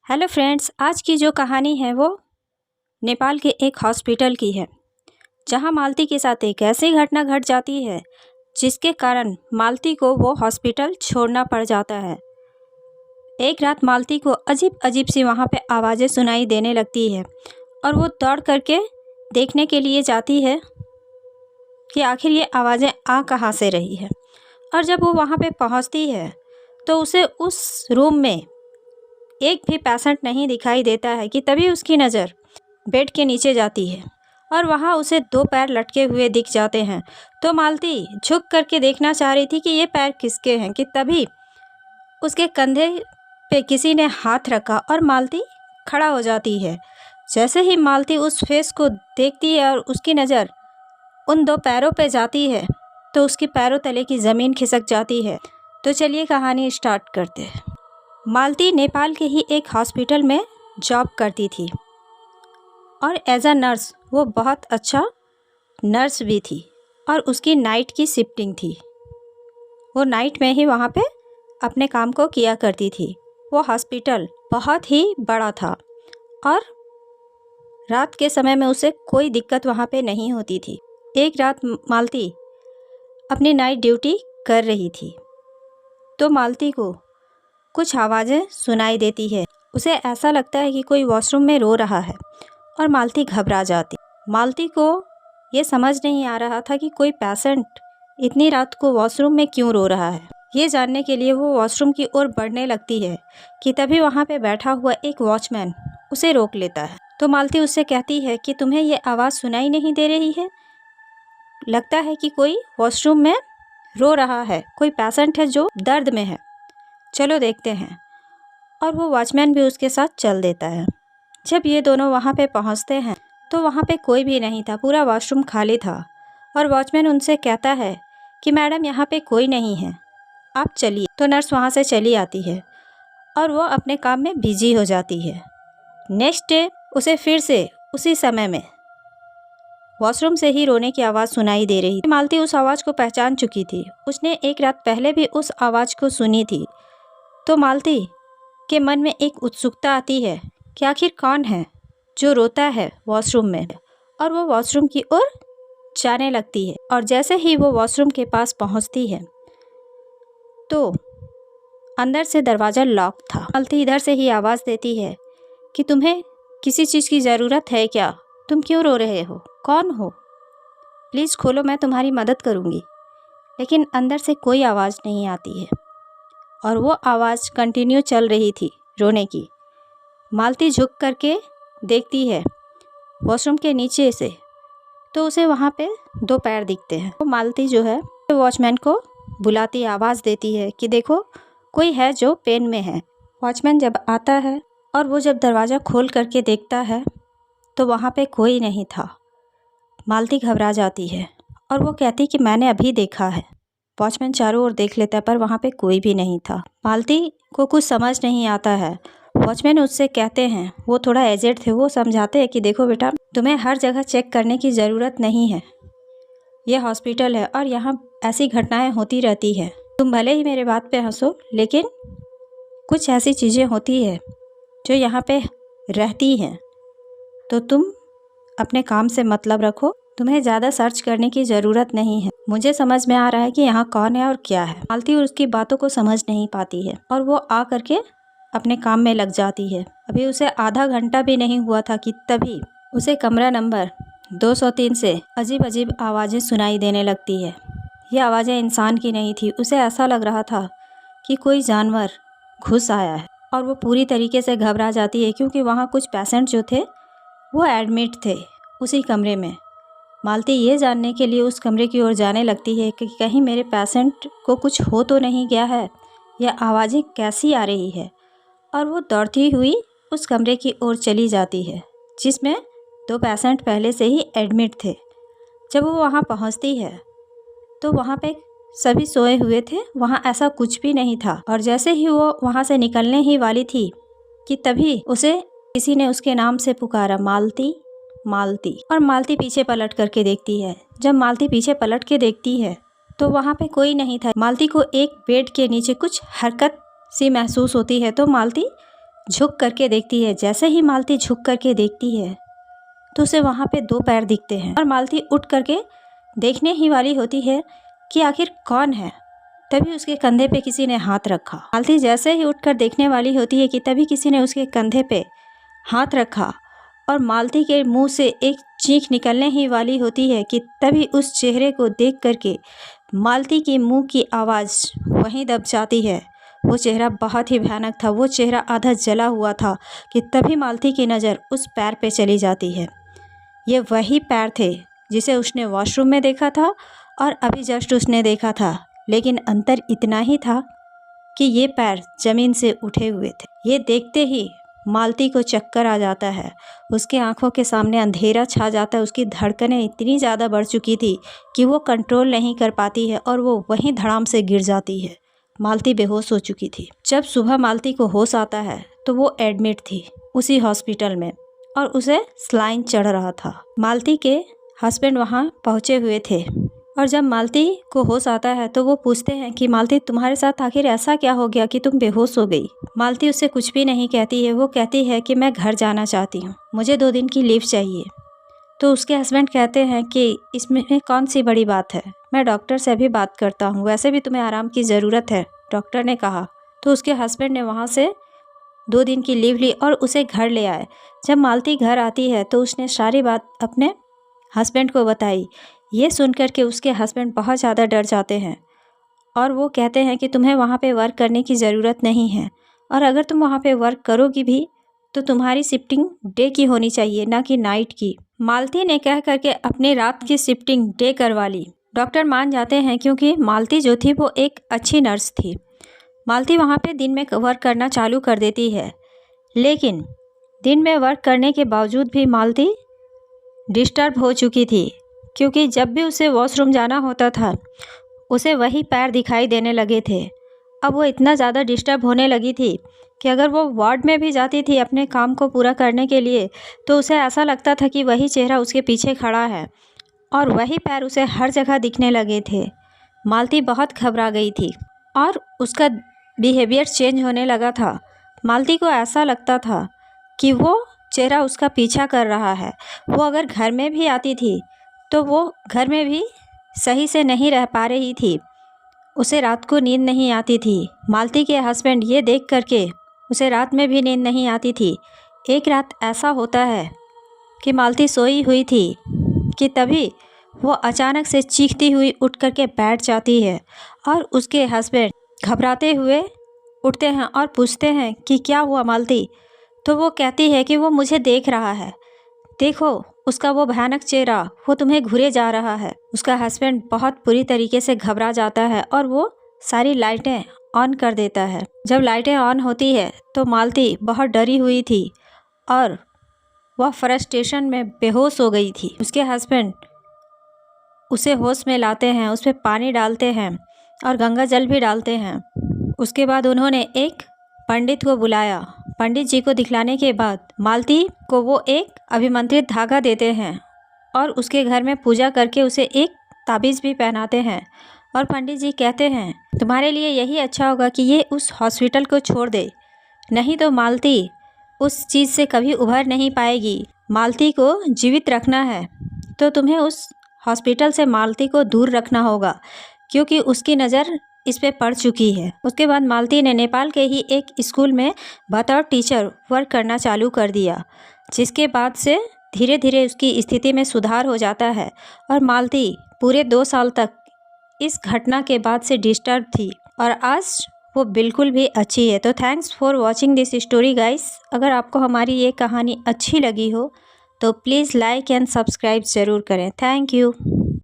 Hello friends, आज की जो कहानी है वो नेपाल के एक हॉस्पिटल की है, जहां मालती के साथ एक ऐसी घटना घट जाती है जिसके कारण मालती को वो हॉस्पिटल छोड़ना पड़ जाता है। एक रात मालती को अजीब अजीब सी वहां पे आवाज़ें सुनाई देने लगती है और वो दौड़ करके देखने के लिए जाती है कि आखिर ये आवाज़ें आ कहाँ से रही है। और जब वो वहाँ पे पहुँचती है तो उसे उस रूम में एक भी पेशेंट नहीं दिखाई देता है कि तभी उसकी नज़र बेड के नीचे जाती है और वहाँ उसे दो पैर लटके हुए दिख जाते हैं। तो मालती झुक करके देखना चाह रही थी कि ये पैर किसके हैं कि तभी उसके कंधे पे किसी ने हाथ रखा और मालती खड़ा हो जाती है। जैसे ही मालती उस फेस को देखती है और उसकी नज़र उन दो पैरों पे जाती है तो उसकी पैरों तले की ज़मीन खिसक जाती है। तो चलिए कहानी स्टार्ट करते हैं। मालती नेपाल के ही एक हॉस्पिटल में जॉब करती थी और एज अ नर्स वो बहुत अच्छा नर्स भी थी और उसकी नाइट की शिफ्टिंग थी। वो नाइट में ही वहाँ पे अपने काम को किया करती थी। वो हॉस्पिटल बहुत ही बड़ा था और रात के समय में उसे कोई दिक्कत वहाँ पे नहीं होती थी। एक रात मालती अपनी नाइट ड्यूटी कर रही थी तो मालती को कुछ आवाज़ें सुनाई देती है। उसे ऐसा लगता है कि कोई वॉशरूम में रो रहा है और मालती घबरा जाती। मालती को ये समझ नहीं आ रहा था कि कोई पेशेंट इतनी रात को वॉशरूम में क्यों रो रहा है। ये जानने के लिए वो वॉशरूम की ओर बढ़ने लगती है कि तभी वहाँ पे बैठा हुआ एक वॉचमैन उसे रोक लेता है। तो मालती उससे कहती है कि तुम्हें ये आवाज़ सुनाई नहीं दे रही है? लगता है कि कोई वॉशरूम में रो रहा है, कोई पेशेंट है जो दर्द में है, चलो देखते हैं। और वो वॉचमैन भी उसके साथ चल देता है। जब ये दोनों वहाँ पे पहुँचते हैं तो वहाँ पे कोई भी नहीं था, पूरा वॉशरूम खाली था। और वॉचमैन उनसे कहता है कि मैडम यहाँ पे कोई नहीं है, आप चलिए। तो नर्स वहाँ से चली आती है और वो अपने काम में बिजी हो जाती है। नेक्स्ट डे उसे फिर से उसी समय में वॉशरूम से ही रोने की आवाज़ सुनाई दे रही थी। मालती उस आवाज़ को पहचान चुकी थी, उसने एक रात पहले भी उस आवाज़ को सुनी थी। तो मालती के मन में एक उत्सुकता आती है कि आखिर कौन है जो रोता है वॉशरूम में। और वो वॉशरूम की ओर जाने लगती है और जैसे ही वो वॉशरूम के पास पहुंचती है तो अंदर से दरवाज़ा लॉक था। मालती इधर से ही आवाज़ देती है कि तुम्हें किसी चीज़ की ज़रूरत है क्या? तुम क्यों रो रहे हो? कौन हो? प्लीज़ खोलो, मैं तुम्हारी मदद करूँगी। लेकिन अंदर से कोई आवाज़ नहीं आती है और वो आवाज़ कंटिन्यू चल रही थी रोने की। मालती झुक करके देखती है वॉशरूम के नीचे से तो उसे वहाँ पे दो पैर दिखते हैं। तो मालती जो है वॉचमैन को बुलाती, आवाज़ देती है कि देखो कोई है जो पेन में है। वॉचमैन जब आता है और वो जब दरवाज़ा खोल करके देखता है तो वहाँ पे कोई नहीं था। मालती घबरा जाती है और वो कहती कि मैंने अभी देखा है। वॉचमैन चारों ओर देख लेता है पर वहाँ पे कोई भी नहीं था। मालती को कुछ समझ नहीं आता है। वॉचमैन उससे कहते हैं, वो थोड़ा एजेड थे, वो समझाते हैं कि देखो बेटा, तुम्हें हर जगह चेक करने की ज़रूरत नहीं है, यह हॉस्पिटल है और यहाँ ऐसी घटनाएं होती रहती है। तुम भले ही मेरे बात पे हंसो, लेकिन कुछ ऐसी चीज़ें होती है जो यहाँ पे रहती हैं, तो तुम अपने काम से मतलब रखो, तुम्हें ज़्यादा सर्च करने की ज़रूरत नहीं है। मुझे समझ में आ रहा है कि यहाँ कौन है और क्या है। मालती उसकी बातों को समझ नहीं पाती है और वो आ करके अपने काम में लग जाती है। अभी उसे आधा घंटा भी नहीं हुआ था कि तभी उसे कमरा नंबर 203 से अजीब अजीब आवाज़ें सुनाई देने लगती है। ये आवाज़ें इंसान की नहीं थी। उसे ऐसा लग रहा था कि कोई जानवर घुस आया है और वो पूरी तरीके से घबरा जाती है क्योंकि वहाँ कुछ पेशेंट जो थे वो एडमिट थे उसी कमरे में। मालती ये जानने के लिए उस कमरे की ओर जाने लगती है कि कहीं मेरे पेशेंट को कुछ हो तो नहीं गया है, यह आवाज़ें कैसी आ रही है। और वो दौड़ती हुई उस कमरे की ओर चली जाती है जिसमें दो पेशेंट पहले से ही एडमिट थे। जब वो वहाँ पहुँचती है तो वहाँ पे सभी सोए हुए थे, वहाँ ऐसा कुछ भी नहीं था। और जैसे ही वो वहाँ से निकलने ही वाली थी कि तभी उसे किसी ने उसके नाम से पुकारा, मालती मालती। और मालती पीछे पलट करके देखती है। जब मालती पीछे पलट के देखती है तो वहाँ पे कोई नहीं था। मालती को एक बेड के नीचे कुछ हरकत सी महसूस होती है तो मालती झुक करके देखती है। जैसे ही मालती झुक करके देखती है तो उसे वहाँ पे 2 पैर दिखते हैं और मालती उठ करके देखने ही वाली होती है कि आखिर कौन है। तभी उसके कंधे पे किसी ने हाथ रखा। मालती जैसे ही उठकर देखने वाली होती है कि तभी किसी ने उसके कंधे पे हाथ रखा और मालती के मुंह से एक चीख निकलने ही वाली होती है कि तभी उस चेहरे को देख करके मालती के मुंह की आवाज़ वहीं दब जाती है। वो चेहरा बहुत ही भयानक था। वो चेहरा आधा जला हुआ था कि तभी मालती की नज़र उस पैर पे चली जाती है। ये वही पैर थे जिसे उसने वॉशरूम में देखा था और अभी जस्ट उसने देखा था, लेकिन अंतर इतना ही था कि ये पैर ज़मीन से उठे हुए थे। ये देखते ही मालती को चक्कर आ जाता है। उसके आंखों के सामने अंधेरा छा जाता है। उसकी धड़कनें इतनी ज़्यादा बढ़ चुकी थी कि वो कंट्रोल नहीं कर पाती है और वो वहीं धड़ाम से गिर जाती है। मालती बेहोश हो चुकी थी। जब सुबह मालती को होश आता है तो वो एडमिट थी उसी हॉस्पिटल में और उसे स्लाइन चढ़ रहा था। मालती के हस्बैंड वहाँ पहुँचे हुए थे और जब मालती को होश आता है तो वो पूछते हैं कि मालती तुम्हारे साथ आखिर ऐसा क्या हो गया कि तुम बेहोश हो गई। मालती उससे कुछ भी नहीं कहती है। वो कहती है कि मैं घर जाना चाहती हूँ, मुझे 2 दिन की लीव चाहिए। तो उसके हस्बैंड कहते हैं कि इसमें कौन सी बड़ी बात है, मैं डॉक्टर से अभी बात करता हूँ, वैसे भी तुम्हें आराम की ज़रूरत है, डॉक्टर ने कहा। तो उसके हस्बैंड ने वहाँ से 2 दिन की लीव ली और उसे घर ले आए। जब मालती घर आती है तो उसने सारी बात अपने हस्बैंड को बताई। ये सुनकर के उसके हस्बैंड बहुत ज़्यादा डर जाते हैं और वो कहते हैं कि तुम्हें वहाँ पे वर्क करने की ज़रूरत नहीं है और अगर तुम वहाँ पे वर्क करोगी भी तो तुम्हारी शिफ्टिंग डे की होनी चाहिए, ना कि नाइट की। मालती ने कह करके अपनी रात की शिफ्टिंग डे करवा ली। डॉक्टर मान जाते हैं क्योंकि मालती जो थी वो एक अच्छी नर्स थी। मालती वहाँ पे दिन में वर्क करना चालू कर देती है, लेकिन दिन में वर्क करने के बावजूद भी मालती डिस्टर्ब हो चुकी थी क्योंकि जब भी उसे वॉशरूम जाना होता था उसे वही पैर दिखाई देने लगे थे। अब वो इतना ज़्यादा डिस्टर्ब होने लगी थी कि अगर वो वार्ड में भी जाती थी अपने काम को पूरा करने के लिए तो उसे ऐसा लगता था कि वही चेहरा उसके पीछे खड़ा है और वही पैर उसे हर जगह दिखने लगे थे। मालती बहुत घबरा गई थी और उसका बिहेवियर चेंज होने लगा था। मालती को ऐसा लगता था कि वो चेहरा उसका पीछा कर रहा है। वो अगर घर में भी आती थी तो वो घर में भी सही से नहीं रह पा रही थी। उसे रात को नींद नहीं आती थी। मालती के हस्बैंड ये देख करके उसे रात में भी नींद नहीं आती थी। एक रात ऐसा होता है कि मालती सोई हुई थी कि तभी वो अचानक से चीखती हुई उठ करके बैठ जाती है और उसके हस्बैंड घबराते हुए उठते हैं और पूछते हैं कि क्या हुआ मालती। तो वो कहती है कि वो मुझे देख रहा है, देखो उसका वो भयानक चेहरा, वो तुम्हें घूरे जा रहा है। उसका हस्बैंड बहुत बुरी तरीके से घबरा जाता है और वो सारी लाइटें ऑन कर देता है। जब लाइटें ऑन होती है तो मालती बहुत डरी हुई थी और वह फ्रस्ट्रेशन में बेहोश हो गई थी। उसके हस्बैंड उसे होश में लाते हैं, उस पर पानी डालते हैं और गंगा जल भी डालते हैं। उसके बाद उन्होंने एक पंडित को बुलाया। पंडित जी को दिखलाने के बाद मालती को वो एक अभिमंत्रित धागा देते हैं और उसके घर में पूजा करके उसे एक ताबीज़ भी पहनाते हैं और पंडित जी कहते हैं तुम्हारे लिए यही अच्छा होगा कि ये उस हॉस्पिटल को छोड़ दे, नहीं तो मालती उस चीज़ से कभी उभर नहीं पाएगी। मालती को जीवित रखना है तो तुम्हें उस हॉस्पिटल से मालती को दूर रखना होगा क्योंकि उसकी नज़र इस पे पड़ चुकी है। उसके बाद मालती ने नेपाल के ही एक स्कूल में बतौर टीचर वर्क करना चालू कर दिया, जिसके बाद से धीरे धीरे उसकी स्थिति में सुधार हो जाता है और मालती पूरे 2 साल तक इस घटना के बाद से डिस्टर्ब थी और आज वो बिल्कुल भी अच्छी है। तो thanks for watching this story guys. अगर आपको हमारी ये कहानी अच्छी लगी हो तो प्लीज़ लाइक एंड सब्सक्राइब ज़रूर करें। Thank you.